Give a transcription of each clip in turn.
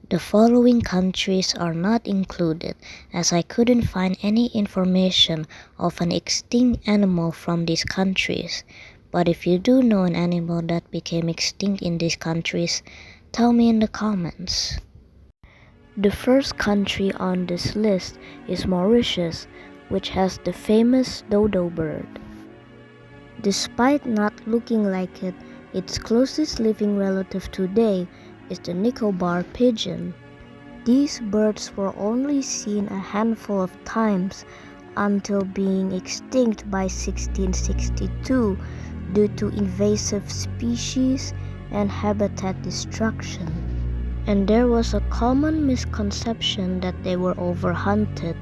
The following countries are not included as I couldn't find any information of an extinct animal from these countries. But if you do know an animal that became extinct in these countries, tell me in the comments. The first country on this list is Mauritius, which has the famous dodo bird. Despite not looking like it, its closest living relative today is the Nicobar pigeon. These birds were only seen a handful of times until being extinct by 1662 due to invasive species and habitat destruction. And there was a common misconception that they were overhunted,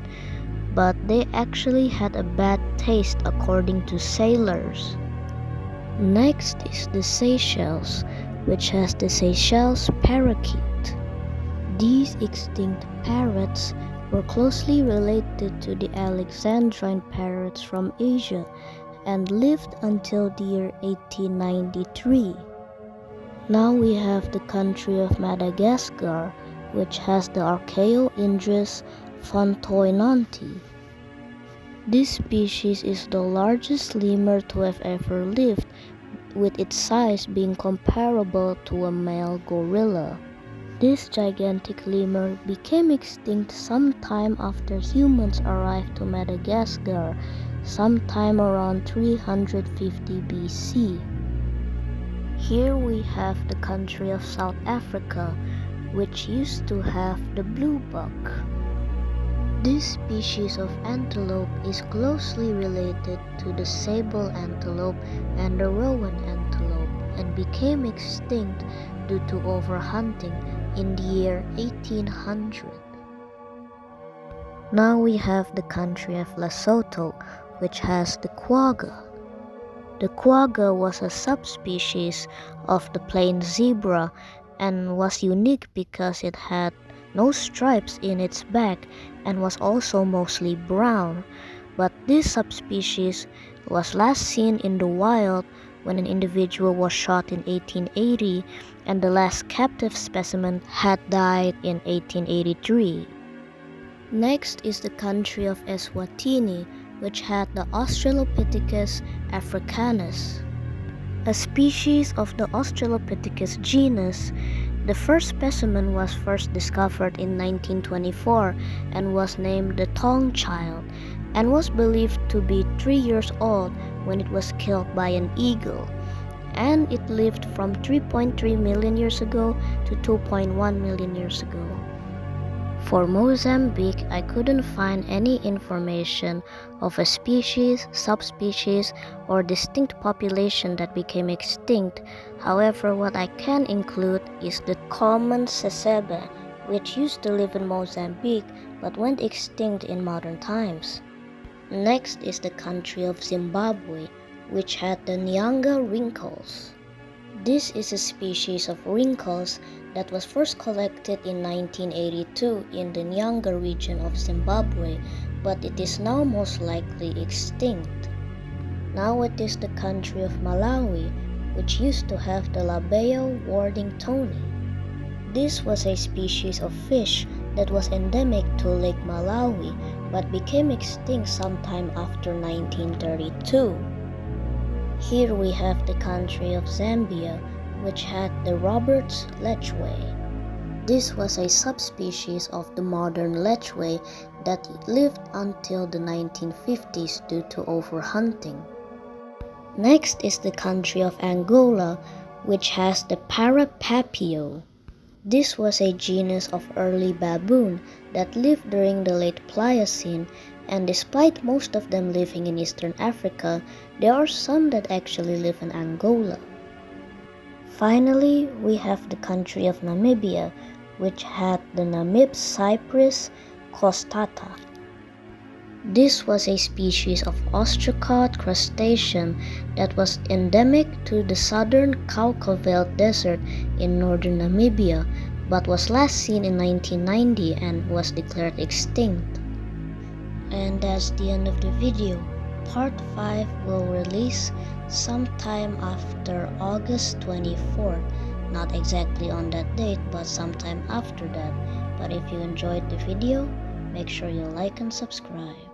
but they actually had a bad taste according to sailors. Next is the Seychelles, which has the Seychelles parakeet. These extinct parrots were closely related to the Alexandrine parrots from Asia and lived until the year 1893. Now we have the country of Madagascar, which has the Archaeoindris fontoinanti. This species is the largest lemur to have ever lived, with its size being comparable to a male gorilla. This gigantic lemur became extinct sometime after humans arrived to Madagascar, sometime around 350 BC. Here we have the country of South Africa, which used to have the blue buck. This species of antelope is closely related to the sable antelope and the rowan antelope and became extinct due to overhunting in the year 1800. Now we have the country of Lesotho, which has the quagga. The quagga was a subspecies of the plain zebra and was unique because it had no stripes in its back and was also mostly brown. But this subspecies was last seen in the wild when an individual was shot in 1880 and the last captive specimen had died in 1883. Next is the country of Eswatini, which had the Australopithecus africanus. A species of the Australopithecus genus, the first specimen was first discovered in 1924 and was named the Tong Child and was believed to be 3 years old when it was killed by an eagle, and it lived from 3.3 million years ago to 2.1 million years ago. For Mozambique, I couldn't find any information of a species, subspecies, or distinct population that became extinct. However, what I can include is the common sesebe, which used to live in Mozambique but went extinct in modern times. Next is the country of Zimbabwe, which had the Nyanga wrinkles. This is a species of wrinkles that was first collected in 1982 in the Nyanga region of Zimbabwe, but it is now most likely extinct. Now it is the country of Malawi, which used to have the Labeo wardingtoni. This was a species of fish that was endemic to Lake Malawi but became extinct sometime after 1932. Here we have the country of Zambia, which had the Roberts lechwe. This was a subspecies of the modern lechwe that lived until the 1950s due to overhunting. Next is the country of Angola, which has the Parapapio. This was a genus of early baboon that lived during the late Pliocene, and despite most of them living in Eastern Africa, there are some that actually live in Angola. Finally, we have the country of Namibia, which had the Namib-Cypris costata. This was a species of ostracod crustacean that was endemic to the southern Cauca-Veld Desert in northern Namibia, but was last seen in 1990 and was declared extinct. And that's the end of the video. Part 5 will release sometime after August 24th. Not exactly on that date, but sometime after that. But if you enjoyed the video, make sure you like and subscribe.